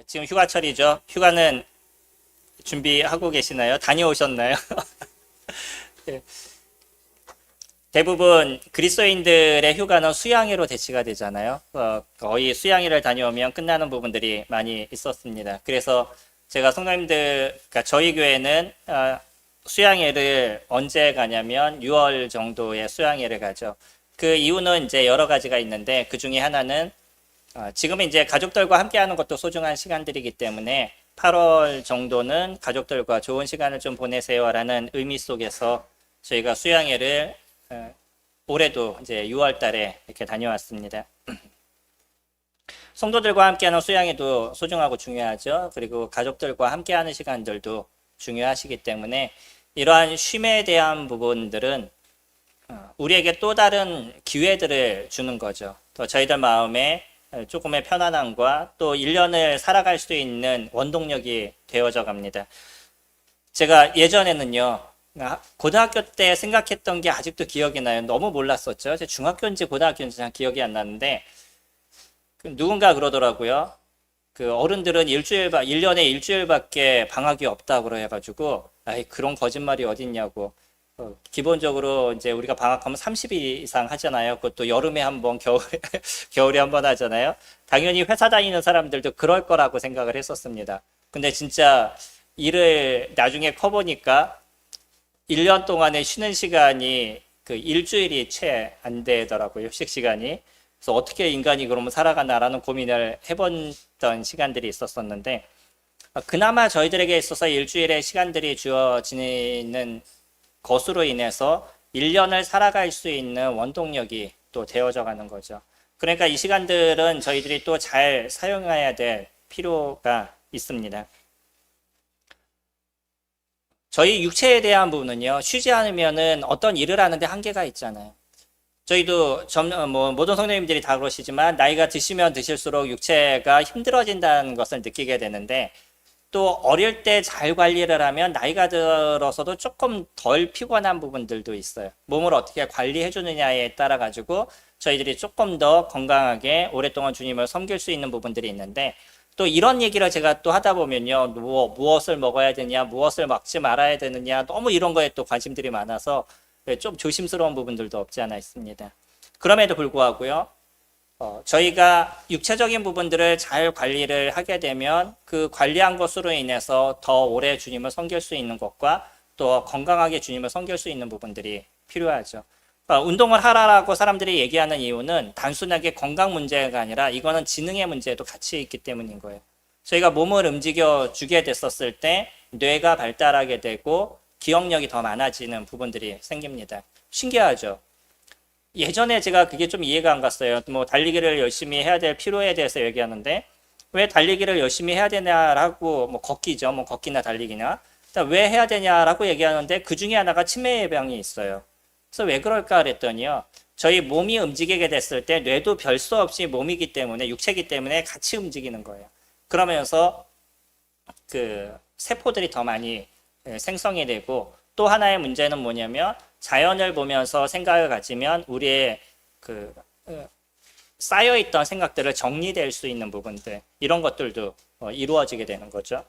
지금 휴가철이죠. 휴가는 준비하고 계시나요? 다녀오셨나요? 네. 대부분 그리스도인들의 휴가는 수양회로 대치가 되잖아요. 거의 수양회를 다녀오면 끝나는 부분들이 많이 있었습니다. 그래서 제가 성도님들, 그러니까 저희 교회는 수양회를 언제 가냐면 6월 정도에 수양회를 가죠. 그 이유는 이제 여러 가지가 있는데 그 중에 하나는 지금은 이제 가족들과 함께 하는 것도 소중한 시간들이기 때문에 8월 정도는 가족들과 좋은 시간을 좀 보내세요라는 의미 속에서 저희가 수양회를 올해도 이제 6월 달에 이렇게 다녀왔습니다. 성도들과 함께하는 수양회도 소중하고 중요하죠. 그리고 가족들과 함께하는 시간들도 중요하시기 때문에 이러한 쉼에 대한 부분들은 우리에게 또 다른 기회들을 주는 거죠. 또 저희들 마음에 조금의 편안함과 또 1년을 살아갈 수 있는 원동력이 되어져 갑니다. 제가 예전에는요, 고등학교 때 생각했던 게 아직도 기억이 나요. 너무 몰랐었죠. 제 중학교인지 고등학교인지 잘 기억이 안 나는데, 누군가 그러더라고요. 그 어른들은 1년에 일주일밖에 방학이 없다고 그래가지고, 아이, 그런 거짓말이 어딨냐고. 기본적으로 이제 우리가 방학하면 30일 이상 하잖아요. 그것도 여름에 한 번, 겨울에 한 번 하잖아요. 당연히 회사 다니는 사람들도 그럴 거라고 생각을 했었습니다. 근데 진짜 일을 나중에 커보니까 1년 동안에 쉬는 시간이 그 일주일이 채 안 되더라고요. 휴식 시간이. 그래서 어떻게 인간이 그러면 살아가나라는 고민을 해봤던 시간들이 있었었는데, 그나마 저희들에게 있어서 일주일의 시간들이 주어지는 것으로 인해서 1년을 살아갈 수 있는 원동력이 또 되어져 가는 거죠. 그러니까 이 시간들은 저희들이 또 잘 사용해야 될 필요가 있습니다. 저희 육체에 대한 부분은요, 쉬지 않으면은 어떤 일을 하는데 한계가 있잖아요. 저희도 모든 성도님들이 다 그러시지만 나이가 드시면 드실수록 육체가 힘들어진다는 것을 느끼게 되는데, 또 어릴 때 잘 관리를 하면 나이가 들어서도 조금 덜 피곤한 부분들도 있어요. 몸을 어떻게 관리해 주느냐에 따라 가지고 저희들이 조금 더 건강하게 오랫동안 주님을 섬길 수 있는 부분들이 있는데, 또 이런 얘기를 제가 또 하다 보면요, 무엇을 먹어야 되냐, 무엇을 먹지 말아야 되느냐, 너무 이런 거에 또 관심들이 많아서 좀 조심스러운 부분들도 없지 않아 있습니다. 그럼에도 불구하고요, 저희가 육체적인 부분들을 잘 관리를 하게 되면 그 관리한 것으로 인해서 더 오래 주님을 섬길 수 있는 것과 또 건강하게 주님을 섬길 수 있는 부분들이 필요하죠. 운동을 하라고 사람들이 얘기하는 이유는 단순하게 건강 문제가 아니라 이거는 지능의 문제도 같이 있기 때문인 거예요. 저희가 몸을 움직여 주게 됐었을 때 뇌가 발달하게 되고 기억력이 더 많아지는 부분들이 생깁니다. 신기하죠? 예전에 제가 그게 좀 이해가 안 갔어요. 뭐 달리기를 열심히 해야 될 필요에 대해서 얘기하는데 왜 달리기를 열심히 해야 되냐라고, 뭐 걷기죠. 뭐 걷기나 달리기나. 왜 해야 되냐라고 얘기하는데 그 중에 하나가 치매 예방이 있어요. 그래서 왜 그럴까 그랬더니요, 저희 몸이 움직이게 됐을 때 뇌도 별 수 없이 몸이기 때문에, 육체이기 때문에 같이 움직이는 거예요. 그러면서 그 세포들이 더 많이 생성이 되고, 또 하나의 문제는 뭐냐면 자연을 보면서 생각을 가지면 우리의 그 쌓여있던 생각들을 정리될 수 있는 부분들, 이런 것들도 이루어지게 되는 거죠.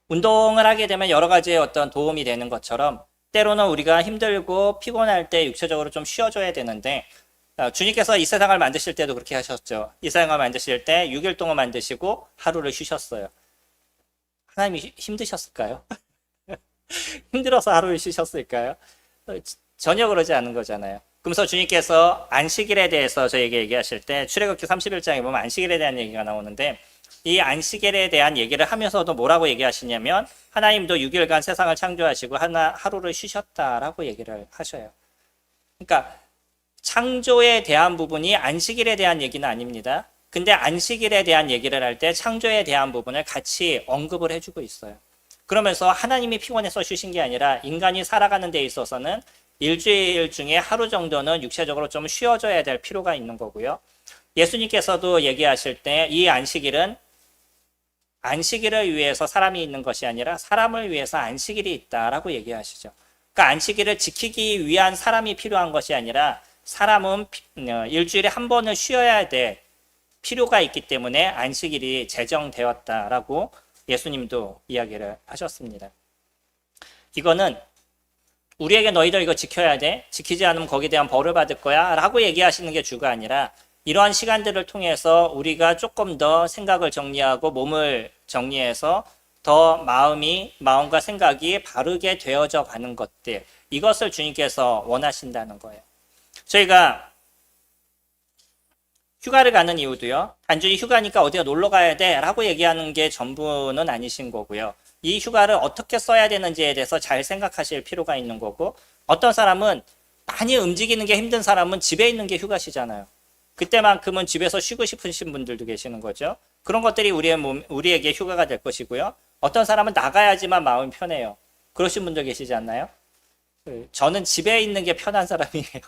운동을 하게 되면 여러 가지의 어떤 도움이 되는 것처럼 때로는 우리가 힘들고 피곤할 때 육체적으로 좀 쉬어줘야 되는데, 주님께서 이 세상을 만드실 때도 그렇게 하셨죠. 이 세상을 만드실 때 6일 동안 만드시고 하루를 쉬셨어요. 하나님이 힘드셨을까요? 힘들어서 하루를 쉬셨을까요? 전혀 그러지 않은 거잖아요. 그러면서 주님께서 안식일에 대해서 저에게 얘기하실 때 출애굽기 31장에 보면 안식일에 대한 얘기가 나오는데, 이 안식일에 대한 얘기를 하면서도 뭐라고 얘기하시냐면 하나님도 6일간 세상을 창조하시고 하루를 쉬셨다라고 얘기를 하셔요. 그러니까 창조에 대한 부분이 안식일에 대한 얘기는 아닙니다. 근데 안식일에 대한 얘기를 할 때 창조에 대한 부분을 같이 언급을 해주고 있어요. 그러면서 하나님이 피곤해서 쉬신 게 아니라 인간이 살아가는 데 있어서는 일주일 중에 하루 정도는 육체적으로 좀 쉬어줘야 될 필요가 있는 거고요. 예수님께서도 얘기하실 때 이 안식일은 안식일을 위해서 사람이 있는 것이 아니라 사람을 위해서 안식일이 있다라고 얘기하시죠. 그러니까 안식일을 지키기 위한 사람이 필요한 것이 아니라 사람은 일주일에 한 번은 쉬어야 돼. 필요가 있기 때문에 안식일이 제정되었다라고 예수님도 이야기를 하셨습니다. 이거는 우리에게 너희들 이거 지켜야 돼. 지키지 않으면 거기에 대한 벌을 받을 거야. 라고 얘기하시는 게 주가 아니라 이러한 시간들을 통해서 우리가 조금 더 생각을 정리하고 몸을 정리해서 더 마음과 생각이 바르게 되어져 가는 것들. 이것을 주님께서 원하신다는 거예요. 저희가 휴가를 가는 이유도요. 단순히 휴가니까 어디가 놀러 가야 돼 라고 얘기하는 게 전부는 아니신 거고요. 이 휴가를 어떻게 써야 되는지에 대해서 잘 생각하실 필요가 있는 거고, 어떤 사람은 많이 움직이는 게 힘든 사람은 집에 있는 게 휴가시잖아요. 그때만큼은 집에서 쉬고 싶으신 분들도 계시는 거죠. 그런 것들이 우리에게 휴가가 될 것이고요. 어떤 사람은 나가야지만 마음이 편해요. 그러신 분들 계시지 않나요? 저는 집에 있는 게 편한 사람이에요.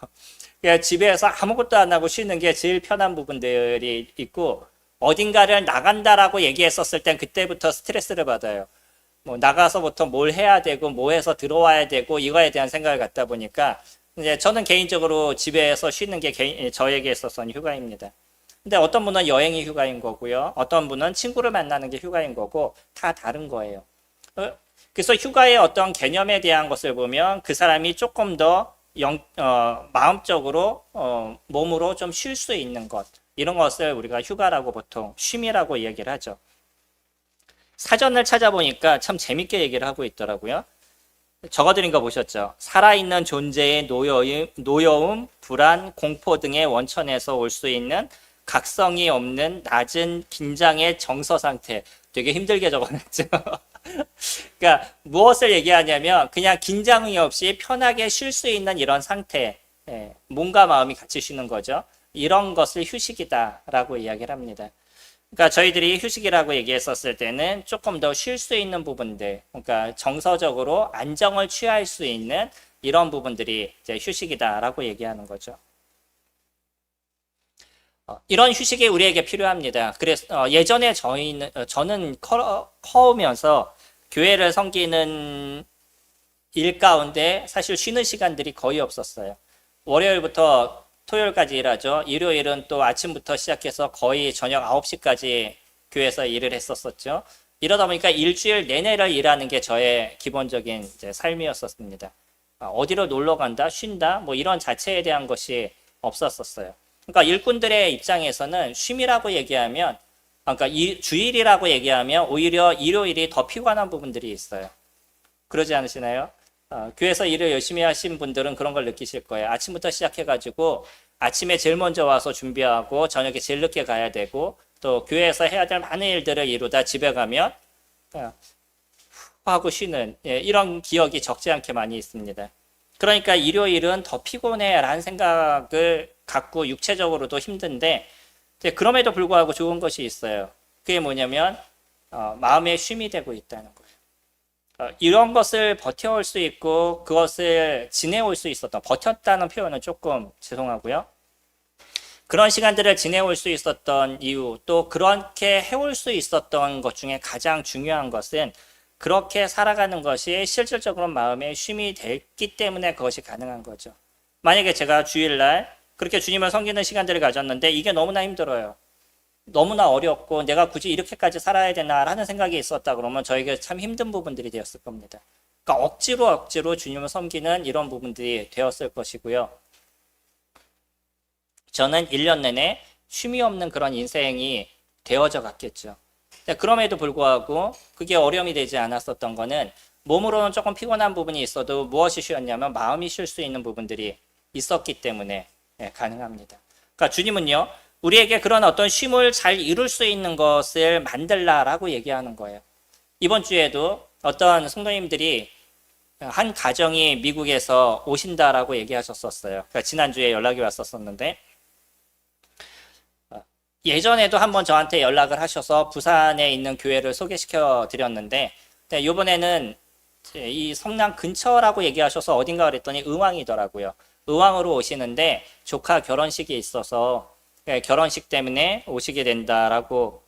그러니까 집에서 아무것도 안 하고 쉬는 게 제일 편한 부분들이 있고, 어딘가를 나간다라고 얘기했었을 땐 그때부터 스트레스를 받아요. 뭐 나가서부터 뭘 해야 되고 뭐 해서 들어와야 되고 이거에 대한 생각을 갖다 보니까 이제 저는 개인적으로 집에서 쉬는 게 저에게 있어서는 휴가입니다. 근데 어떤 분은 여행이 휴가인 거고요. 어떤 분은 친구를 만나는 게 휴가인 거고 다 다른 거예요. 그래서 휴가의 어떤 개념에 대한 것을 보면 그 사람이 조금 더 마음적으로 몸으로 좀 쉴 수 있는 것, 이런 것을 우리가 휴가라고 보통 쉼이라고 이야기를 하죠. 사전을 찾아보니까 참 재밌게 얘기를 하고 있더라고요. 적어드린 거 보셨죠? 살아있는 존재의 노여움, 불안, 공포 등의 원천에서 올 수 있는 각성이 없는 낮은 긴장의 정서 상태. 되게 힘들게 적어놨죠. 그러니까 무엇을 얘기하냐면 그냥 긴장이 없이 편하게 쉴 수 있는 이런 상태, 몸과 마음이 같이 쉬는 거죠. 이런 것을 휴식이다라고 이야기를 합니다. 그러니까 저희들이 휴식이라고 얘기했었을 때는 조금 더 쉴 수 있는 부분들, 그러니까 정서적으로 안정을 취할 수 있는 이런 부분들이 이제 휴식이다라고 얘기하는 거죠. 이런 휴식이 우리에게 필요합니다. 그래서 예전에 저는 커오면서 교회를 섬기는 일 가운데 사실 쉬는 시간들이 거의 없었어요. 월요일부터 토요일까지 일하죠. 일요일은 또 아침부터 시작해서 거의 저녁 9시까지 교회에서 일을 했었었죠. 이러다 보니까 일주일 내내를 일하는 게 저의 기본적인 이제 삶이었었습니다. 어디로 놀러 간다, 쉰다, 뭐 이런 자체에 대한 것이 없었었어요. 그러니까 일꾼들의 입장에서는 쉼이라고 얘기하면, 그러니까 주일이라고 얘기하면 오히려 일요일이 더 피곤한 부분들이 있어요. 그러지 않으시나요? 교회에서 일을 열심히 하신 분들은 그런 걸 느끼실 거예요. 아침부터 시작해가지고 아침에 제일 먼저 와서 준비하고 저녁에 제일 늦게 가야 되고 또 교회에서 해야 될 많은 일들을 이루다 집에 가면 하고 쉬는 이런 기억이 적지 않게 많이 있습니다. 그러니까 일요일은 더 피곤해 라는 생각을 갖고 육체적으로도 힘든데 그럼에도 불구하고 좋은 것이 있어요. 그게 뭐냐면 마음의 쉼이 되고 있다는 거예요. 이런 것을 버텨올 수 있고 그것을 지내올 수 있었던, 버텼다는 표현은 조금 죄송하고요. 그런 시간들을 지내올 수 있었던 이유, 또 그렇게 해올 수 있었던 것 중에 가장 중요한 것은 그렇게 살아가는 것이 실질적으로 마음의 쉼이 됐기 때문에 그것이 가능한 거죠. 만약에 제가 주일날 그렇게 주님을 섬기는 시간들을 가졌는데 이게 너무나 힘들어요. 너무나 어렵고 내가 굳이 이렇게까지 살아야 되나라는 생각이 있었다 그러면 저에게 참 힘든 부분들이 되었을 겁니다. 그러니까 억지로 주님을 섬기는 이런 부분들이 되었을 것이고요. 저는 1년 내내 쉼이 없는 그런 인생이 되어져 갔겠죠. 그럼에도 불구하고 그게 어려움이 되지 않았었던 거는 몸으로는 조금 피곤한 부분이 있어도 무엇이 쉬었냐면 마음이 쉴 수 있는 부분들이 있었기 때문에 가능합니다. 그러니까 주님은요, 우리에게 그런 어떤 쉼을 잘 이룰 수 있는 것을 만들라라고 얘기하는 거예요. 이번 주에도 어떤 성도님들이 한 가정이 미국에서 오신다라고 얘기하셨었어요. 그러니까 지난주에 연락이 왔었었는데 예전에도 한번 저한테 연락을 하셔서 부산에 있는 교회를 소개시켜 드렸는데 이번에는 이 성남 근처라고 얘기하셔서 어딘가 그랬더니 의왕이더라고요. 의왕으로 오시는데 조카 결혼식이 있어서 결혼식 때문에 오시게 된다라고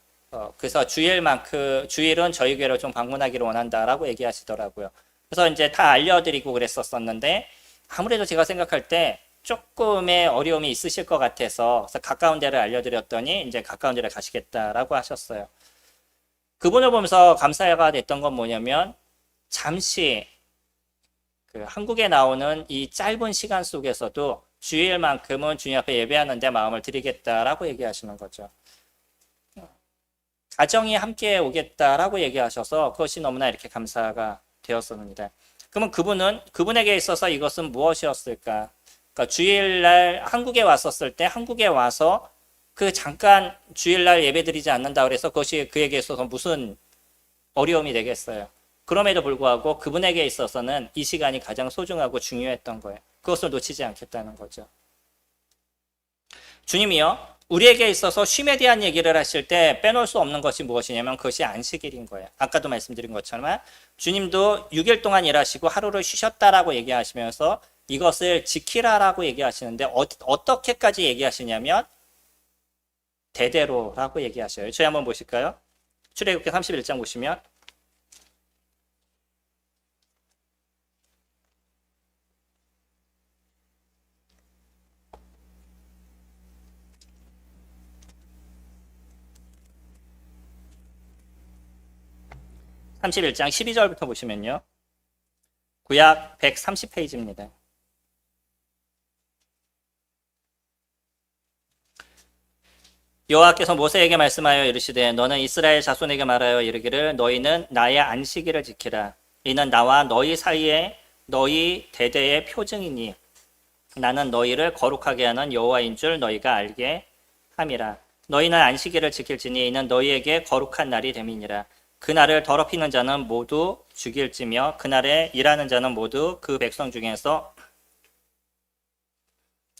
그래서 주일은 저희 교회를 좀 방문하기를 원한다라고 얘기하시더라고요. 그래서 이제 다 알려드리고 그랬었는데 아무래도 제가 생각할 때 조금의 어려움이 있으실 것 같아서 그래서 가까운 데를 알려드렸더니 이제 가까운 데를 가시겠다라고 하셨어요. 그분을 보면서 감사가 됐던 건 뭐냐면 잠시 그 한국에 나오는 이 짧은 시간 속에서도 주일만큼은 주님 앞에 예배하는 데 마음을 드리겠다라고 얘기하시는 거죠. 가정이 함께 오겠다라고 얘기하셔서 그것이 너무나 이렇게 감사가 되었습니다. 그러면 그분에게 있어서 이것은 무엇이었을까? 그러니까 주일날 한국에 왔었을 때 한국에 와서 그 잠깐 주일날 예배드리지 않는다 그래서 그것이 그에게 있어서 무슨 어려움이 되겠어요. 그럼에도 불구하고 그분에게 있어서는 이 시간이 가장 소중하고 중요했던 거예요. 그것을 놓치지 않겠다는 거죠. 주님이요, 우리에게 있어서 쉼에 대한 얘기를 하실 때 빼놓을 수 없는 것이 무엇이냐면 그것이 안식일인 거예요. 아까도 말씀드린 것처럼 주님도 6일 동안 일하시고 하루를 쉬셨다라고 얘기하시면서 이것을 지키라라고 얘기하시는데 어떻게까지 얘기하시냐면 대대로라고 얘기하셔요. 저희 한번 보실까요? 출애굽기 31장 보시면 31장 12절부터 보시면요. 구약 130페이지입니다. 여호와께서 모세에게 말씀하여 이르시되 너는 이스라엘 자손에게 말하여 이르기를 너희는 나의 안식일을 지키라. 이는 나와 너희 사이에 너희 대대의 표징이니 나는 너희를 거룩하게 하는 여호와인 줄 너희가 알게 함이라. 너희는 안식일을 지킬지니 이는 너희에게 거룩한 날이 됨이니라. 그날을 더럽히는 자는 모두 죽일지며 그날에 일하는 자는 모두 그 백성 중에서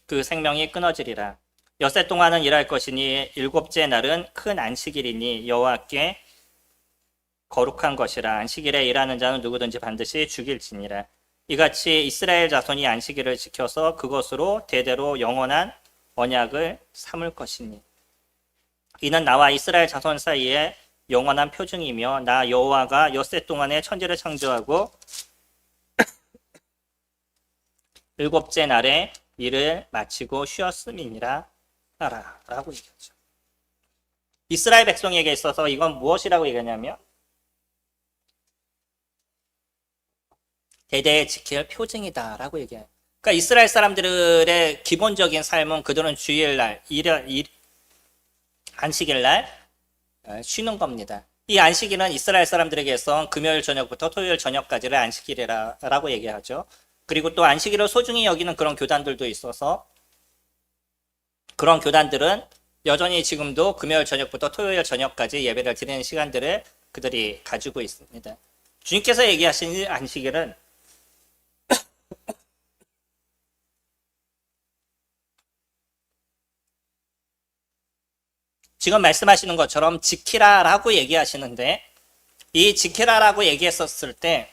그 생명이 끊어지리라. 엿새 동안은 일할 것이니 일곱째 날은 큰 안식일이니 여호와께 거룩한 것이라. 안식일에 일하는 자는 누구든지 반드시 죽일지니라. 이같이 이스라엘 자손이 안식일을 지켜서 그것으로 대대로 영원한 언약을 삼을 것이니 이는 나와 이스라엘 자손 사이에 영원한 표징이며 나 여호와가 엿새 동안에 천지를 창조하고 일곱째 날에 일을 마치고 쉬었음이니라 라고 얘기하죠. 이스라엘 백성에게 있어서 이건 무엇이라고 얘기하냐면 대대에 지킬 표징이다라고 얘기해요. 그러니까 이스라엘 사람들의 기본적인 삶은 그들은 주일날, 안식일날 쉬는 겁니다. 이 안식일은 이스라엘 사람들에게서 금요일 저녁부터 토요일 저녁까지를 안식일이라고 얘기하죠. 그리고 또 안식일을 소중히 여기는 그런 교단들도 있어서 그런 교단들은 여전히 지금도 금요일 저녁부터 토요일 저녁까지 예배를 드리는 시간들을 그들이 가지고 있습니다. 주님께서 얘기하신 안식일은 지금 말씀하시는 것처럼 지키라라고 얘기하시는데 이 지키라라고 얘기했었을 때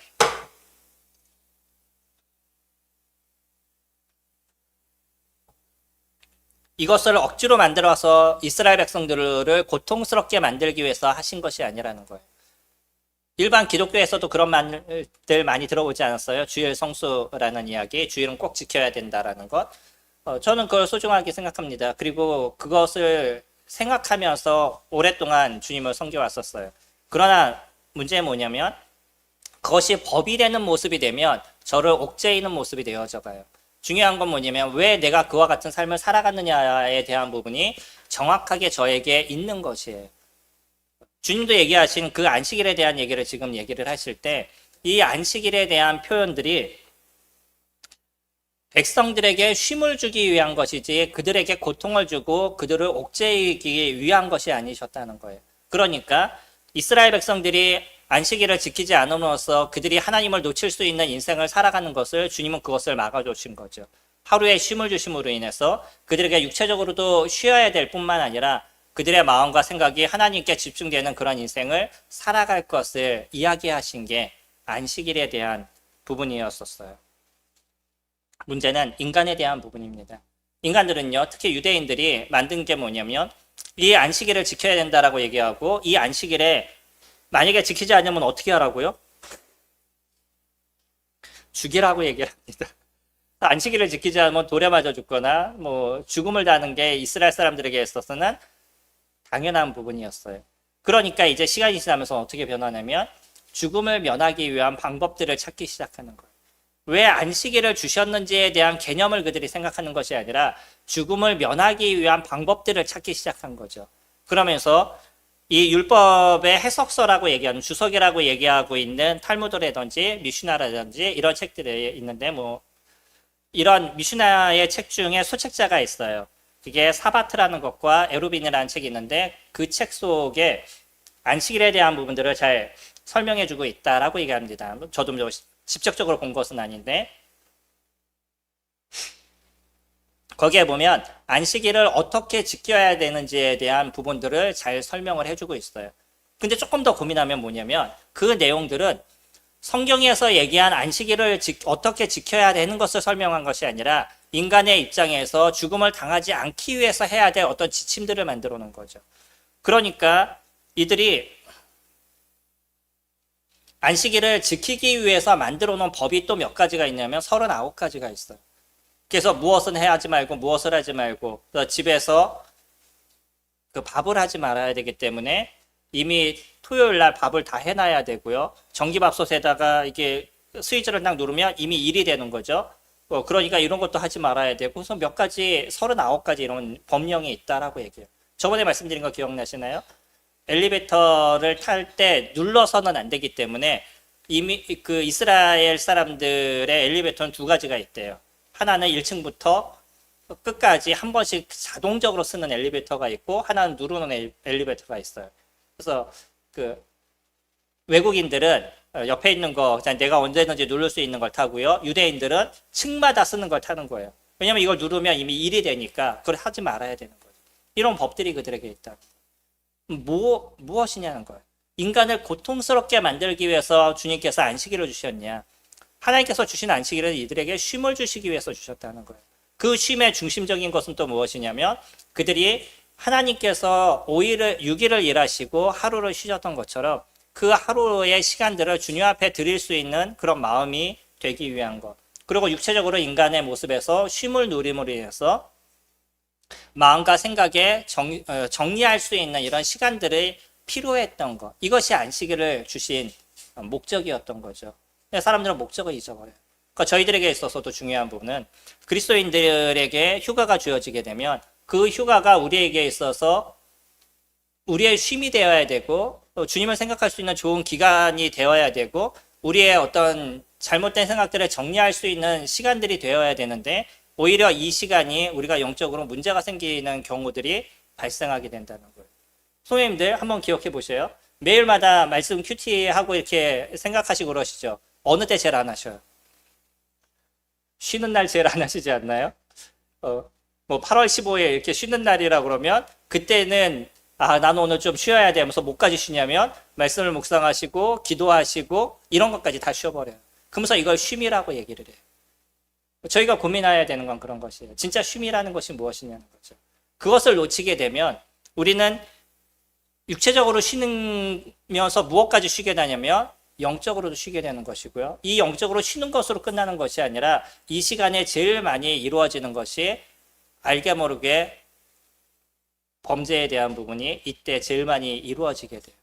이것을 억지로 만들어서 이스라엘 백성들을 고통스럽게 만들기 위해서 하신 것이 아니라는 거예요. 일반 기독교에서도 그런 말들 많이 들어보지 않았어요? 주일 성수라는 이야기, 주일은 꼭 지켜야 된다라는 것. 저는 그걸 소중하게 생각합니다. 그리고 그것을 생각하면서 오랫동안 주님을 섬겨왔었어요. 그러나 문제는 뭐냐면 그것이 법이 되는 모습이 되면 저를 옥죄이는 모습이 되어져 가요. 중요한 건 뭐냐면 왜 내가 그와 같은 삶을 살아갔느냐에 대한 부분이 정확하게 저에게 있는 것이에요. 주님도 얘기하신 그 안식일에 대한 얘기를 지금 얘기를 하실 때 이 안식일에 대한 표현들이 백성들에게 쉼을 주기 위한 것이지 그들에게 고통을 주고 그들을 옥죄이기 위한 것이 아니셨다는 거예요. 그러니까 이스라엘 백성들이 안식일을 지키지 않음으로써 그들이 하나님을 놓칠 수 있는 인생을 살아가는 것을 주님은 그것을 막아주신 거죠. 하루에 쉼을 주심으로 인해서 그들에게 육체적으로도 쉬어야 될 뿐만 아니라 그들의 마음과 생각이 하나님께 집중되는 그런 인생을 살아갈 것을 이야기하신 게 안식일에 대한 부분이었었어요. 문제는 인간에 대한 부분입니다. 인간들은요, 특히 유대인들이 만든 게 뭐냐면 이 안식일을 지켜야 된다라고 얘기하고 이 안식일에 만약에 지키지 않으면 어떻게 하라고요? 죽이라고 얘기를 합니다. 안식일을 지키지 않으면 돌에 맞아 죽거나 뭐 죽음을 다는 게 이스라엘 사람들에게 있어서는 당연한 부분이었어요. 그러니까 이제 시간이 지나면서 어떻게 변하냐면 죽음을 면하기 위한 방법들을 찾기 시작하는 거예요. 왜 안식일을 주셨는지에 대한 개념을 그들이 생각하는 것이 아니라 죽음을 면하기 위한 방법들을 찾기 시작한 거죠. 그러면서 이 율법의 해석서라고 얘기하는 주석이라고 얘기하고 있는 탈무드라든지 미슈나라든지 이런 책들이 있는데 뭐 이런 미슈나의 책 중에 소책자가 있어요. 그게 사바트라는 것과 에루빈이라는 책이 있는데 그 책 속에 안식일에 대한 부분들을 잘 설명해주고 있다라고 얘기합니다. 저도 뭐 직접적으로 본 것은 아닌데 거기에 보면 안식일을 어떻게 지켜야 되는지에 대한 부분들을 잘 설명을 해주고 있어요. 근데 조금 더 고민하면 뭐냐면 그 내용들은 성경에서 얘기한 안식일을 어떻게 지켜야 되는 것을 설명한 것이 아니라 인간의 입장에서 죽음을 당하지 않기 위해서 해야 될 어떤 지침들을 만들어 놓은 거죠. 그러니까 이들이 안식일을 지키기 위해서 만들어 놓은 법이 또 몇 가지가 있냐면 39가지가 있어요. 그래서 무엇은 하지 말고 무엇을 하지 말고 집에서 그 밥을 하지 말아야 되기 때문에 이미 토요일 날 밥을 다 해놔야 되고요. 전기밥솥에다가 이게 스위치를 딱 누르면 이미 일이 되는 거죠. 그러니까 이런 것도 하지 말아야 되고 그래서 몇 가지 39가지 이런 법령이 있다라고 얘기해요. 저번에 말씀드린 거 기억나시나요? 엘리베이터를 탈 때 눌러서는 안 되기 때문에 이미 그 이스라엘 사람들의 엘리베이터는 두 가지가 있대요. 하나는 1층부터 끝까지 한 번씩 자동적으로 쓰는 엘리베이터가 있고 하나는 누르는 엘리베이터가 있어요. 그래서 그 외국인들은 옆에 있는 거 그냥 내가 언제든지 누를 수 있는 걸 타고요. 유대인들은 층마다 쓰는 걸 타는 거예요. 왜냐면 이걸 누르면 이미 일이 되니까 그걸 하지 말아야 되는 거죠. 이런 법들이 그들에게 있다. 무엇이냐는 거예요. 인간을 고통스럽게 만들기 위해서 주님께서 안식일을 주셨냐. 하나님께서 주신 안식일은 이들에게 쉼을 주시기 위해서 주셨다는 거예요. 그 쉼의 중심적인 것은 또 무엇이냐면 그들이 하나님께서 6일을 일하시고 하루를 쉬셨던 것처럼 그 하루의 시간들을 주님 앞에 드릴 수 있는 그런 마음이 되기 위한 것. 그리고 육체적으로 인간의 모습에서 쉼을 누림으로 인해서 마음과 생각에 정리할 수 있는 이런 시간들이 필요했던 것. 이것이 안식일을 주신 목적이었던 거죠. 사람들은 목적을 잊어버려요. 그러니까 저희들에게 있어서도 중요한 부분은 그리스도인들에게 휴가가 주어지게 되면 그 휴가가 우리에게 있어서 우리의 쉼이 되어야 되고 주님을 생각할 수 있는 좋은 기간이 되어야 되고 우리의 어떤 잘못된 생각들을 정리할 수 있는 시간들이 되어야 되는데 오히려 이 시간이 우리가 영적으로 문제가 생기는 경우들이 발생하게 된다는 거예요. 선생님들 한번 기억해 보세요. 매일마다 말씀 큐티하고 이렇게 생각하시고 그러시죠. 어느 때 제일 안 하셔요? 쉬는 날 제일 안 하시지 않나요? 뭐 8월 15일 이렇게 쉬는 날이라 그러면 그때는 나는 오늘 좀 쉬어야 돼 하면서 뭐까지 쉬냐면 말씀을 묵상하시고 기도하시고 이런 것까지 다 쉬어버려요. 그러면서 이걸 쉼이라고 얘기를 해요. 저희가 고민해야 되는 건 그런 것이에요. 진짜 쉼이라는 것이 무엇이냐는 거죠. 그것을 놓치게 되면 우리는 육체적으로 쉬면서 무엇까지 쉬게 되냐면 영적으로도 쉬게 되는 것이고요. 이 영적으로 쉬는 것으로 끝나는 것이 아니라 이 시간에 제일 많이 이루어지는 것이 알게 모르게 범죄에 대한 부분이 이때 제일 많이 이루어지게 돼요.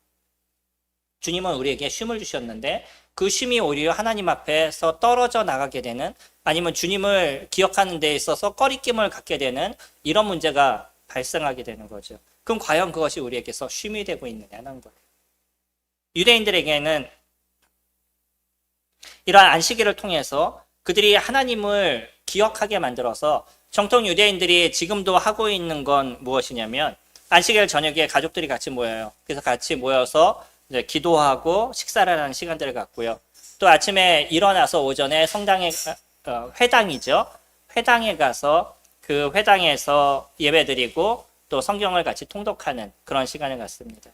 주님은 우리에게 쉼을 주셨는데 그 쉼이 오히려 하나님 앞에서 떨어져 나가게 되는 아니면 주님을 기억하는 데 있어서 꺼리낌을 갖게 되는 이런 문제가 발생하게 되는 거죠. 그럼 과연 그것이 우리에게서 쉼이 되고 있느냐는 거예요. 유대인들에게는 이러한 안식일을 통해서 그들이 하나님을 기억하게 만들어서 정통 유대인들이 지금도 하고 있는 건 무엇이냐면 안식일 저녁에 가족들이 같이 모여요. 그래서 같이 모여서 이제 기도하고 식사를 하는 시간들을 갖고요. 또 아침에 일어나서 오전에 성당에 회당이죠. 회당에 가서 그 회당에서 예배드리고 또 성경을 같이 통독하는 그런 시간을 갖습니다.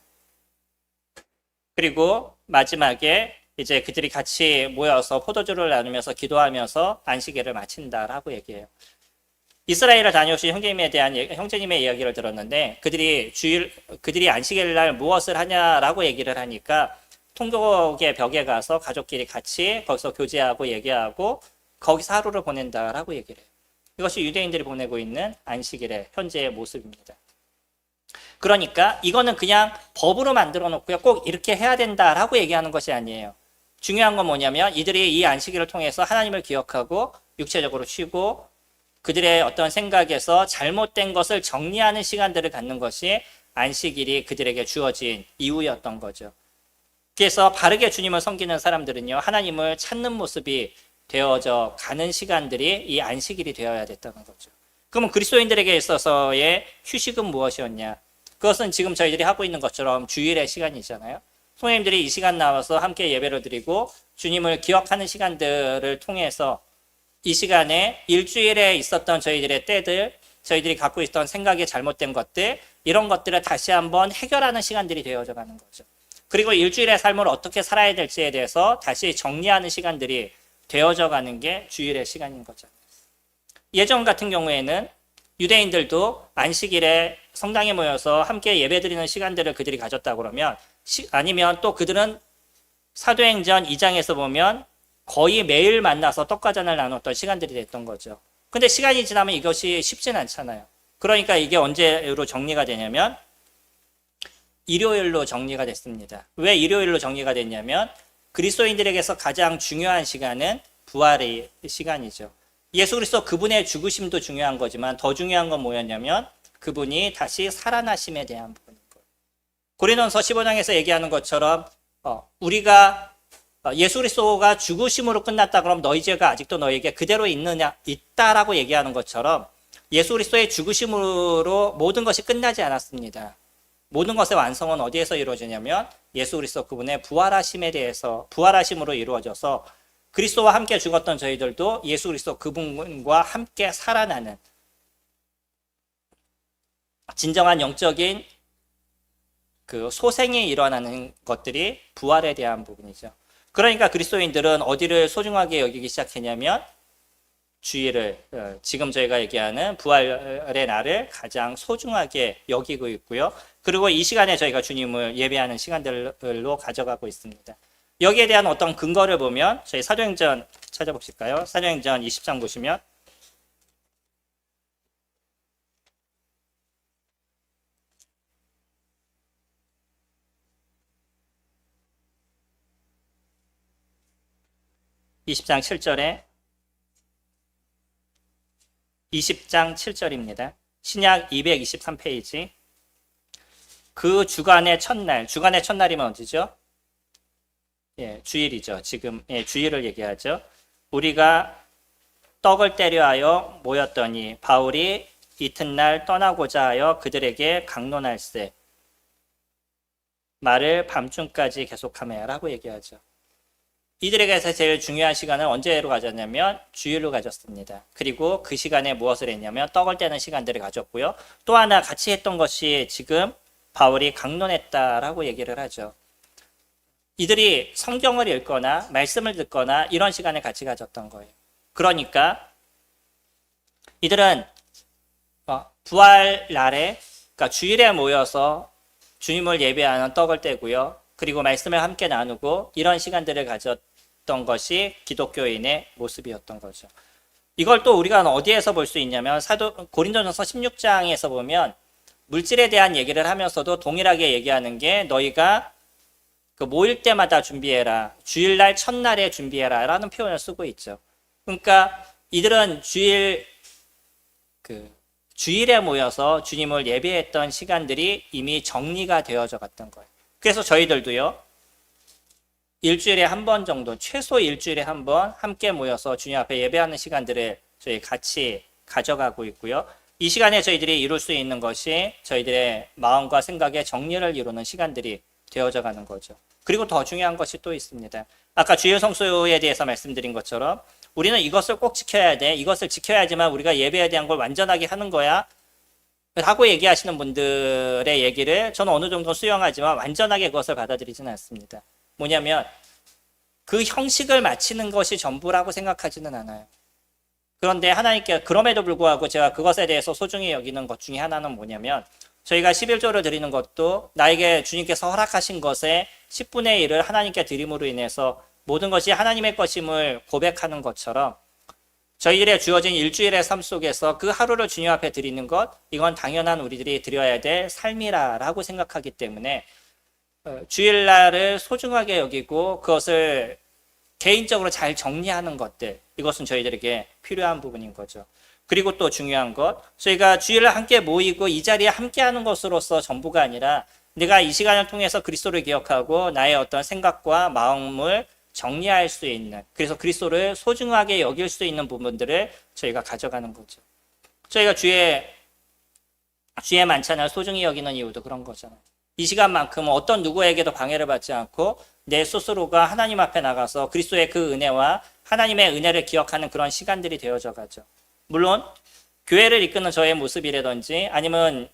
그리고 마지막에 이제 그들이 같이 모여서 포도주를 나누면서 기도하면서 안식일을 마친다라고 얘기해요. 이스라엘을 다녀오신 형제님의 이야기를 들었는데 그들이 안식일 날 무엇을 하냐라고 얘기를 하니까 통곡의 벽에 가서 가족끼리 같이 거기서 교제하고 얘기하고 거기서 하루를 보낸다라고 얘기를 해요. 이것이 유대인들이 보내고 있는 안식일의 현재의 모습입니다. 그러니까 이거는 그냥 법으로 만들어 놓고요. 꼭 이렇게 해야 된다라고 얘기하는 것이 아니에요. 중요한 건 뭐냐면 이들이 이 안식일을 통해서 하나님을 기억하고 육체적으로 쉬고 그들의 어떤 생각에서 잘못된 것을 정리하는 시간들을 갖는 것이 안식일이 그들에게 주어진 이유였던 거죠. 그래서 바르게 주님을 섬기는 사람들은요, 하나님을 찾는 모습이 되어져 가는 시간들이 이 안식일이 되어야 됐다는 거죠. 그러면 그리스도인들에게 있어서의 휴식은 무엇이었냐? 그것은 지금 저희들이 하고 있는 것처럼 주일의 시간이잖아요. 성도님들이 이 시간 나와서 함께 예배를 드리고 주님을 기억하는 시간들을 통해서 이 시간에 일주일에 있었던 저희들의 때들, 저희들이 갖고 있던 생각이 잘못된 것들, 이런 것들을 다시 한번 해결하는 시간들이 되어져 가는 거죠. 그리고 일주일의 삶을 어떻게 살아야 될지에 대해서 다시 정리하는 시간들이 되어져 가는 게 주일의 시간인 거죠. 예전 같은 경우에는 유대인들도 안식일에 성당에 모여서 함께 예배드리는 시간들을 그들이 가졌다 그러면 아니면 또 그들은 사도행전 2장에서 보면 거의 매일 만나서 떡과잔을 나눴던 시간들이 됐던 거죠. 근데 시간이 지나면 이것이 쉽진 않잖아요. 그러니까 이게 언제로 정리가 되냐면 일요일로 정리가 됐습니다. 왜 일요일로 정리가 됐냐면 그리스도인들에게서 가장 중요한 시간은 부활의 시간이죠. 예수 그리스도 그분의 죽으심도 중요한 거지만 더 중요한 건 뭐였냐면 그분이 다시 살아나심에 대한 부분인 거예요. 고린도전서 15장에서 얘기하는 것처럼 우리가 예수 그리스도가 죽으심으로 끝났다 그럼 너희 죄가 아직도 너희에게 그대로 있다라고 얘기하는 것처럼 예수 그리스도의 죽으심으로 모든 것이 끝나지 않았습니다. 모든 것의 완성은 어디에서 이루어지냐면 예수 그리스도 그분의 부활하심으로 이루어져서 그리스도와 함께 죽었던 저희들도 예수 그리스도 그분과 함께 살아나는 진정한 영적인 그 소생이 일어나는 것들이 부활에 대한 부분이죠. 그러니까 그리스도인들은 어디를 소중하게 여기기 시작했냐면 주일을, 지금 저희가 얘기하는 부활의 날을 가장 소중하게 여기고 있고요. 그리고 이 시간에 저희가 주님을 예배하는 시간들로 가져가고 있습니다. 여기에 대한 어떤 근거를 보면 저희 사도행전 찾아보실까요? 사도행전 20장 보시면 (20장 7절입니다. 신약 223페이지. 그 주간의 첫날이면 언제죠? 예, 주일이죠. 지금 주일을 얘기하죠. 우리가 떡을 떼려 하여 모였더니 바울이 이튿날 떠나고자 하여 그들에게 강론할세 말을 밤중까지 계속하매라고 얘기하죠. 이들에게서 제일 중요한 시간은 언제로 가졌냐면 주일로 가졌습니다. 그리고 그 시간에 무엇을 했냐면 떡을 떼는 시간들을 가졌고요. 또 하나 같이 했던 것이 지금 바울이 강론했다라고 얘기를 하죠. 이들이 성경을 읽거나 말씀을 듣거나 이런 시간을 같이 가졌던 거예요. 그러니까 이들은 부활 날에, 그러니까 주일에 모여서 주님을 예배하는 떡을 떼고요. 그리고 말씀을 함께 나누고 이런 시간들을 가졌던 것이 기독교인의 모습이었던 거죠. 이걸 또 우리가 어디에서 볼 수 있냐면 고린도전서 16장에서 보면 물질에 대한 얘기를 하면서도 동일하게 얘기하는 게 너희가 그 모일 때마다 준비해라. 주일날 첫날에 준비해라. 라는 표현을 쓰고 있죠. 그러니까 이들은 주일에 모여서 주님을 예배했던 시간들이 이미 정리가 되어져 갔던 거예요. 그래서 저희들도요, 일주일에 한 번 정도, 최소 일주일에 한 번 함께 모여서 주님 앞에 예배하는 시간들을 저희 같이 가져가고 있고요. 이 시간에 저희들이 이룰 수 있는 것이 저희들의 마음과 생각의 정리를 이루는 시간들이 되어져 가는 거죠. 그리고 더 중요한 것이 또 있습니다. 아까 주일 성수에 대해서 말씀드린 것처럼 우리는 이것을 꼭 지켜야 돼. 이것을 지켜야지만 우리가 예배에 대한 걸 완전하게 하는 거야. 라고 얘기하시는 분들의 얘기를 저는 어느 정도 수용하지만 완전하게 그것을 받아들이지는 않습니다. 뭐냐면 그 형식을 마치는 것이 전부라고 생각하지는 않아요. 그런데 하나님께 그럼에도 불구하고 제가 그것에 대해서 소중히 여기는 것 중에 하나는 뭐냐면 저희가 11조를 드리는 것도 나에게 주님께서 허락하신 것의 10분의 1을 하나님께 드림으로 인해서 모든 것이 하나님의 것임을 고백하는 것처럼 저희들의 주어진 일주일의 삶 속에서 그 하루를 주님 앞에 드리는 것, 이건 당연한 우리들이 드려야 될 삶이라고 생각하기 때문에 주일날을 소중하게 여기고 그것을 개인적으로 잘 정리하는 것들, 이것은 저희들에게 필요한 부분인 거죠. 그리고 또 중요한 것, 저희가 주일날 함께 모이고 이 자리에 함께하는 것으로서 전부가 아니라 내가 이 시간을 통해서 그리스도를 기억하고 나의 어떤 생각과 마음을 정리할 수 있는, 그래서 그리스도를 소중하게 여길 수 있는 부분들을 저희가 가져가는 거죠. 저희가 주의 만찬을 소중히 여기는 이유도 그런 거잖아요. 이 시간만큼은 어떤 누구에게도 방해를 받지 않고 내 스스로가 하나님 앞에 나가서 그리스도의 그 은혜와 하나님의 은혜를 기억하는 그런 시간들이 되어져 가죠. 물론 교회를 이끄는 저의 모습이라든지 아니면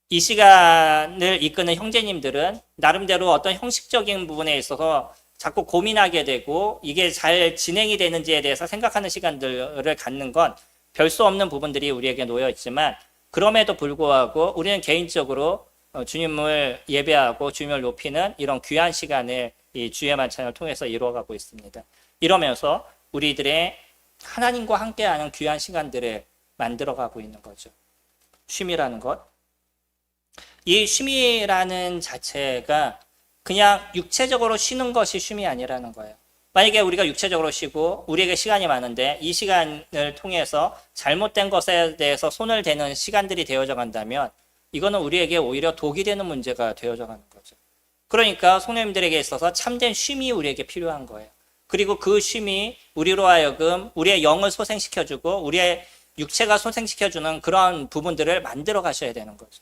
이 시간을 이끄는 형제님들은 나름대로 어떤 형식적인 부분에 있어서 자꾸 고민하게 되고 이게 잘 진행이 되는지에 대해서 생각하는 시간들을 갖는 건 별 수 없는 부분들이 우리에게 놓여 있지만, 그럼에도 불구하고 우리는 개인적으로 주님을 예배하고 주님을 높이는 이런 귀한 시간을 이 주의 만찬을 통해서 이루어가고 있습니다. 이러면서 우리들의 하나님과 함께하는 귀한 시간들을 만들어가고 있는 거죠. 쉼이라는 것. 이 쉼이라는 자체가 그냥 육체적으로 쉬는 것이 쉼이 아니라는 거예요. 만약에 우리가 육체적으로 쉬고 우리에게 시간이 많은데 이 시간을 통해서 잘못된 것에 대해서 손을 대는 시간들이 되어져 간다면 이거는 우리에게 오히려 독이 되는 문제가 되어져 가는 거죠. 그러니까 성도님들에게 있어서 참된 쉼이 우리에게 필요한 거예요. 그리고 그 쉼이 우리로 하여금 우리의 영을 소생시켜주고 우리의 육체가 소생시켜주는 그런 부분들을 만들어 가셔야 되는 거죠.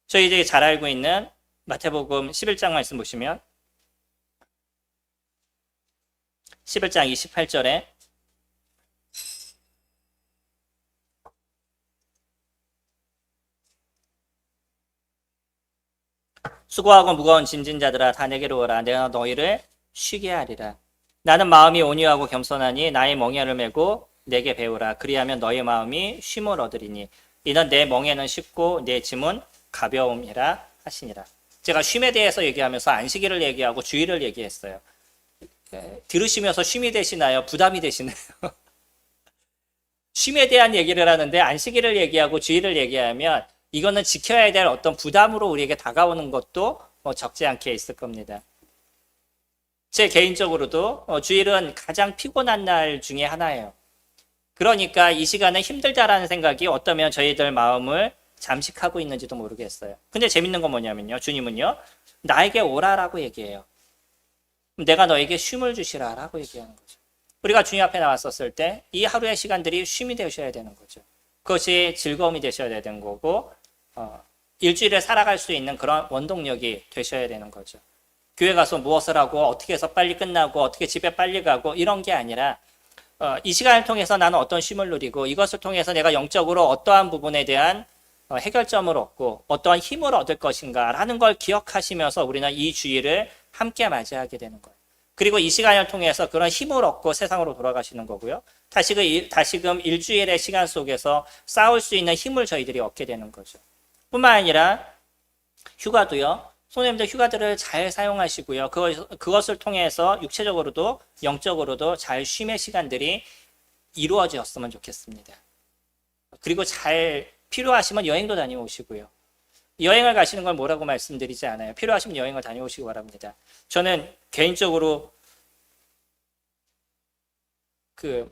저희들이 잘 알고 있는 마태복음 11장 말씀 보시면 11장 28절에 수고하고 무거운 짐진 자들아 다 내게로 오라. 내가 너희를 쉬게 하리라. 나는 마음이 온유하고 겸손하니 나의 멍에를 메고 내게 배우라. 그리하면 너희 마음이 쉼을 얻으리니 이는 내 멍에는 쉽고 내 짐은 가벼움이라 하시니라. 제가 쉼에 대해서 얘기하면서 안식일을 얘기하고 주일을 얘기했어요. 들으시면서 쉼이 되시나요? 부담이 되시나요? 쉼에 대한 얘기를 하는데 안식일을 얘기하고 주일을 얘기하면 이거는 지켜야 될 어떤 부담으로 우리에게 다가오는 것도 적지 않게 있을 겁니다. 제 개인적으로도 주일은 가장 피곤한 날 중에 하나예요. 그러니까 이 시간에 힘들다라는 생각이 어쩌면 저희들 마음을 잠식하고 있는지도 모르겠어요. 근데 재밌는 건 뭐냐면요. 주님은요. 나에게 오라라고 얘기해요. 내가 너에게 쉼을 주시라라고 얘기하는 거죠. 우리가 주님 앞에 나왔었을 때 이 하루의 시간들이 쉼이 되셔야 되는 거죠. 그것이 즐거움이 되셔야 되는 거고 일주일에 살아갈 수 있는 그런 원동력이 되셔야 되는 거죠. 교회 가서 무엇을 하고 어떻게 해서 빨리 끝나고 어떻게 집에 빨리 가고 이런 게 아니라 이 시간을 통해서 나는 어떤 쉼을 누리고 이것을 통해서 내가 영적으로 어떠한 부분에 대한 해결점을 얻고 어떠한 힘을 얻을 것인가라는 걸 기억하시면서 우리는 이 주일을 함께 맞이하게 되는 거예요. 그리고 이 시간을 통해서 그런 힘을 얻고 세상으로 돌아가시는 거고요. 다시금 일주일의 시간 속에서 싸울 수 있는 힘을 저희들이 얻게 되는 거죠. 뿐만 아니라 휴가도요. 손님들 휴가들을 잘 사용하시고요. 그것을 통해서 육체적으로도 영적으로도 잘 쉼의 시간들이 이루어졌으면 좋겠습니다. 그리고 잘 필요하시면 여행도 다녀오시고요. 여행을 가시는 걸 뭐라고 말씀드리지 않아요. 필요하시면 여행을 다녀오시기 바랍니다. 저는 개인적으로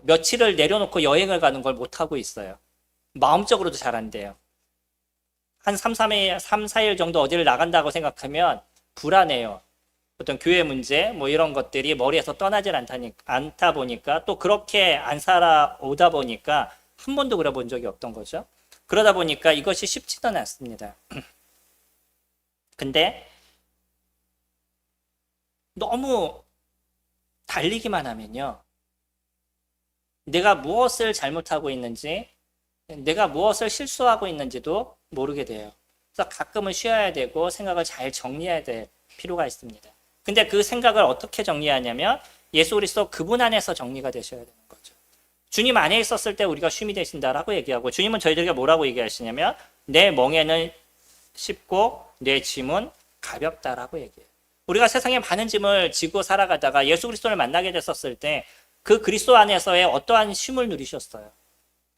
며칠을 내려놓고 여행을 가는 걸 못하고 있어요. 마음적으로도 잘 안 돼요. 한 3, 4일 정도 어디를 나간다고 생각하면 불안해요. 어떤 교회 문제 뭐 이런 것들이 머리에서 떠나질 않다 보니까 또 그렇게 안 살아오다 보니까 한 번도 그래 본 적이 없던 거죠. 그러다 보니까 이것이 쉽지는 않습니다. 근데 너무 달리기만 하면요. 내가 무엇을 잘못하고 있는지, 내가 무엇을 실수하고 있는지도 모르게 돼요. 그래서 가끔은 쉬어야 되고 생각을 잘 정리해야 될 필요가 있습니다. 근데 그 생각을 어떻게 정리하냐면 예수 그리스도 그분 안에서 정리가 되셔야 되는 거죠. 주님 안에 있었을 때 우리가 쉼이 되신다라고 얘기하고 주님은 저희들에게 뭐라고 얘기하시냐면 내 멍에는 쉽고 내 짐은 가볍다라고 얘기해요. 우리가 세상에 많은 짐을 지고 살아가다가 예수 그리스도를 만나게 됐었을 때 그 그리스도 안에서의 어떠한 쉼을 누리셨어요?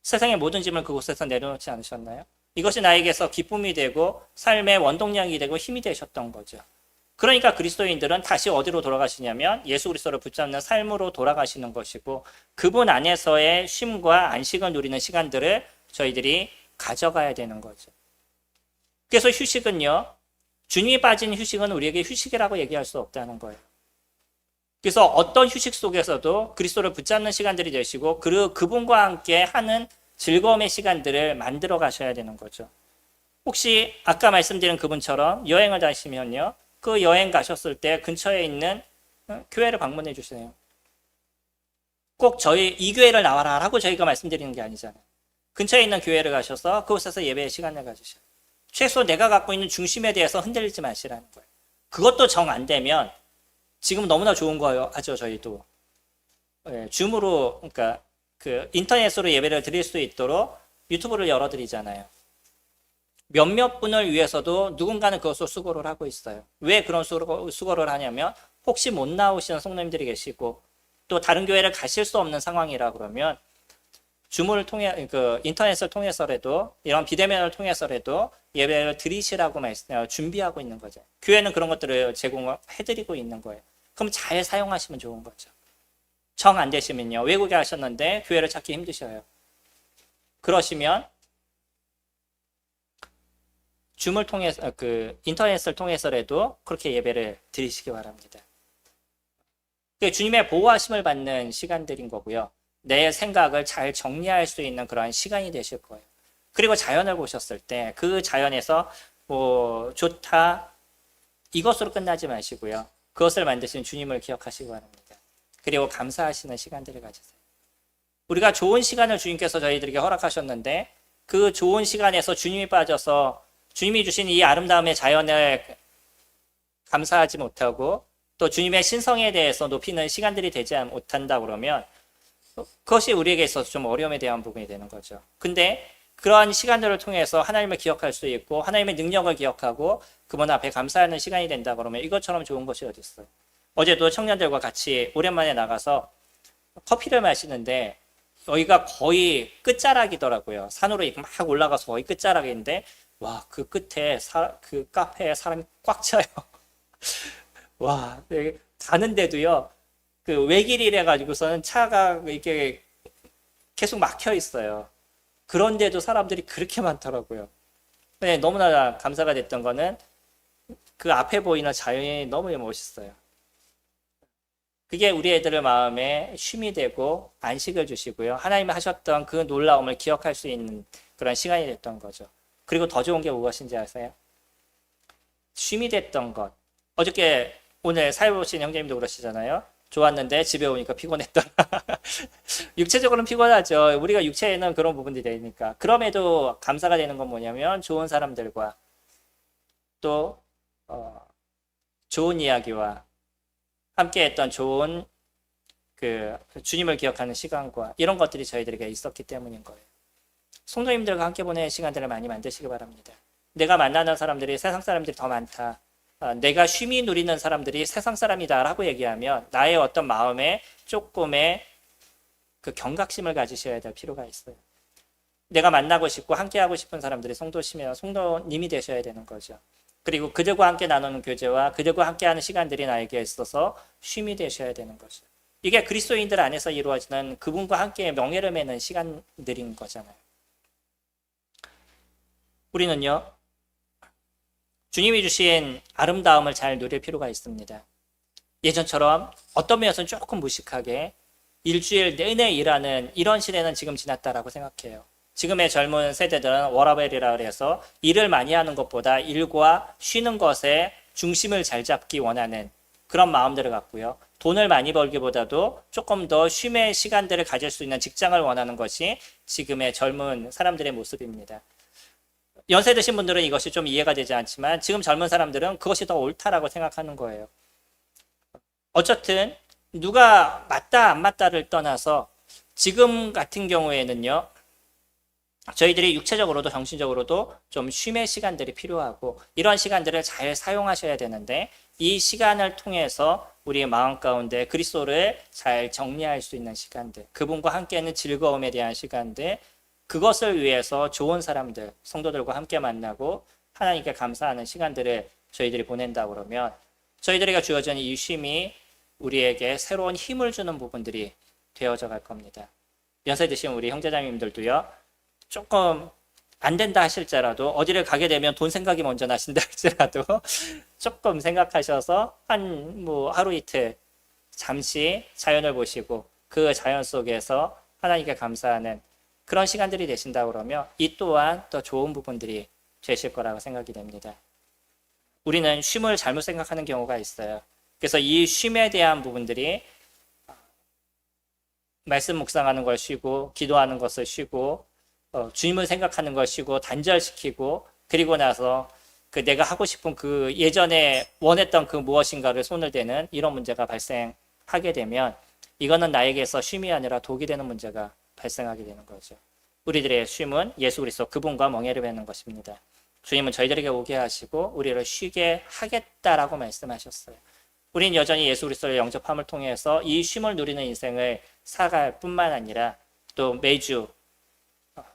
세상의 모든 짐을 그곳에서 내려놓지 않으셨나요? 이것이 나에게서 기쁨이 되고 삶의 원동력이 되고 힘이 되셨던 거죠. 그러니까 그리스도인들은 다시 어디로 돌아가시냐면 예수 그리스도를 붙잡는 삶으로 돌아가시는 것이고, 그분 안에서의 쉼과 안식을 누리는 시간들을 저희들이 가져가야 되는 거죠. 그래서 휴식은요, 주님이 빠진 휴식은 우리에게 휴식이라고 얘기할 수 없다는 거예요. 그래서 어떤 휴식 속에서도 그리스도를 붙잡는 시간들이 되시고 그분과 함께 하는 즐거움의 시간들을 만들어 가셔야 되는 거죠. 혹시 아까 말씀드린 그분처럼 여행을 다니시면요, 그 여행 가셨을 때 근처에 있는 교회를 방문해 주세요. 꼭 저희 이 교회를 나와라 라고 저희가 말씀드리는 게 아니잖아요. 근처에 있는 교회를 가셔서 그곳에서 예배의 시간을 가지셔요. 최소 내가 갖고 있는 중심에 대해서 흔들리지 마시라는 거예요. 그것도 정 안 되면 지금 너무나 좋은 거예요. 하죠, 저희도. 줌으로, 그러니까 인터넷으로 예배를 드릴 수 있도록 유튜브를 열어드리잖아요. 몇몇 분을 위해서도 누군가는 그것을 수고를 하고 있어요. 왜 그런 수고를 하냐면, 혹시 못 나오시는 성도님들이 계시고, 또 다른 교회를 가실 수 없는 상황이라 그러면, 줌을 통해, 인터넷을 통해서라도, 이런 비대면을 통해서라도 예배를 드리시라고 준비하고 있는 거죠. 교회는 그런 것들을 제공해드리고 있는 거예요. 그럼 잘 사용하시면 좋은 거죠. 정 안 되시면요, 외국에 하셨는데 교회를 찾기 힘드셔요. 그러시면 줌을 통해서, 인터넷을 통해서라도 그렇게 예배를 드리시기 바랍니다. 주님의 보호하심을 받는 시간들인 거고요. 내 생각을 잘 정리할 수 있는 그런 시간이 되실 거예요. 그리고 자연을 보셨을 때 그 자연에서 좋다 이것으로 끝나지 마시고요. 그것을 만드신 주님을 기억하시기 바랍니다. 그리고 감사하시는 시간들을 가지세요. 우리가 좋은 시간을 주님께서 저희들에게 허락하셨는데 그 좋은 시간에서 주님이 빠져서 주님이 주신 이 아름다움의 자연을 감사하지 못하고 또 주님의 신성에 대해서 높이는 시간들이 되지 못한다 그러면 그것이 우리에게 있어서 좀 어려움에 대한 부분이 되는 거죠. 근데 그러한 시간들을 통해서 하나님을 기억할 수 있고 하나님의 능력을 기억하고 그분 앞에 감사하는 시간이 된다 그러면 이것처럼 좋은 것이 어디 있어요. 어제도 청년들과 같이 오랜만에 나가서 커피를 마시는데 여기가 거의 끝자락이더라고요. 산으로 막 올라가서 거의 끝자락인데 와, 그 끝에 그 카페에 사람이 꽉 차요. 와, 가는데도요. 그 외길이래 가지고서는 차가 이렇게 계속 막혀 있어요. 그런데도 사람들이 그렇게 많더라고요. 근데 너무나 감사가 됐던 거는 그 앞에 보이는 자연이 너무 멋있어요. 그게 우리 애들의 마음에 쉼이 되고 안식을 주시고요. 하나님이 하셨던 그 놀라움을 기억할 수 있는 그런 시간이 됐던 거죠. 그리고 더 좋은 게 무엇인지 아세요? 쉼이 됐던 것. 어저께 오늘 사회 보신 형제님도 그러시잖아요. 좋았는데 집에 오니까 피곤했더라. 육체적으로는 피곤하죠. 우리가 육체에는 그런 부분들이 되니까. 그럼에도 감사가 되는 건 뭐냐면 좋은 사람들과 또 좋은 이야기와 함께했던 좋은 주님을 기억하는 시간과 이런 것들이 저희들에게 있었기 때문인 거예요. 성도님들과 함께 보내는 시간들을 많이 만드시기 바랍니다. 내가 만나는 사람들이 세상 사람들이 더 많다. 내가 쉼이 누리는 사람들이 세상 사람이다라고 얘기하면 나의 어떤 마음에 조금의 그 경각심을 가지셔야 될 필요가 있어요. 내가 만나고 싶고 함께하고 싶은 사람들이 성도시면 성도님이 되셔야 되는 거죠. 그리고 그들과 함께 나누는 교제와 그들과 함께하는 시간들이 나에게 있어서 쉼이 되셔야 되는 거죠. 이게 그리스도인들 안에서 이루어지는 그분과 함께 명예를 매는 시간들인 거잖아요. 우리는요, 주님이 주신 아름다움을 잘 누릴 필요가 있습니다. 예전처럼 어떤 면에서는 조금 무식하게 일주일 내내 일하는 이런 시대는 지금 지났다라고 생각해요. 지금의 젊은 세대들은 워라밸이라 그래서 일을 많이 하는 것보다 일과 쉬는 것에 중심을 잘 잡기 원하는 그런 마음들을 갖고요. 돈을 많이 벌기보다도 조금 더 쉼의 시간들을 가질 수 있는 직장을 원하는 것이 지금의 젊은 사람들의 모습입니다. 연세 드신 분들은 이것이 좀 이해가 되지 않지만 지금 젊은 사람들은 그것이 더 옳다라고 생각하는 거예요. 어쨌든 누가 맞다 안 맞다를 떠나서 지금 같은 경우에는요. 저희들이 육체적으로도 정신적으로도 좀 쉼의 시간들이 필요하고 이런 시간들을 잘 사용하셔야 되는데 이 시간을 통해서 우리의 마음 가운데 그리스도를 잘 정리할 수 있는 시간들, 그분과 함께하는 즐거움에 대한 시간들, 그것을 위해서 좋은 사람들, 성도들과 함께 만나고 하나님께 감사하는 시간들을 저희들이 보낸다 그러면 저희들에게 주어진 이 쉼이 우리에게 새로운 힘을 주는 부분들이 되어져 갈 겁니다. 연세 드신 우리 형제자매님들도요, 조금 안 된다 하실지라도, 어디를 가게 되면 돈 생각이 먼저 나신다 할지라도 조금 생각하셔서 하루 이틀 잠시 자연을 보시고 그 자연 속에서 하나님께 감사하는 그런 시간들이 되신다 그러면 이 또한 더 좋은 부분들이 되실 거라고 생각이 됩니다. 우리는 쉼을 잘못 생각하는 경우가 있어요. 그래서 이 쉼에 대한 부분들이 말씀 묵상하는 걸 쉬고, 기도하는 것을 쉬고, 주님을 생각하는 걸 쉬고, 단절시키고, 그리고 나서 그 내가 하고 싶은 그 예전에 원했던 그 무엇인가를 손을 대는 이런 문제가 발생하게 되면 이거는 나에게서 쉼이 아니라 독이 되는 문제가 발생하게 되는 거죠. 우리들의 쉼은 예수 그리스도 그분과 멍에를 맺는 것입니다. 주님은 저희들에게 오게 하시고 우리를 쉬게 하겠다라고 말씀하셨어요. 우린 여전히 예수 그리스도를 영접함을 통해서 이 쉼을 누리는 인생을 살아갈 뿐만 아니라 또 매주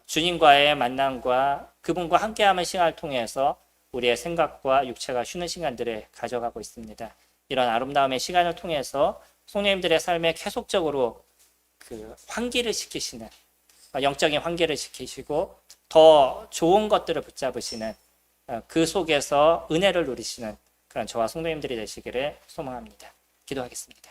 주님과의 만남과 그분과 함께하는 시간을 통해서 우리의 생각과 육체가 쉬는 시간들을 가져가고 있습니다. 이런 아름다움의 시간을 통해서 성령님들의 삶에 계속적으로 그 환기를 시키시는, 영적인 환기를 시키시고 더 좋은 것들을 붙잡으시는, 그 속에서 은혜를 누리시는 그런 저와 성도님들이 되시기를 소망합니다. 기도하겠습니다.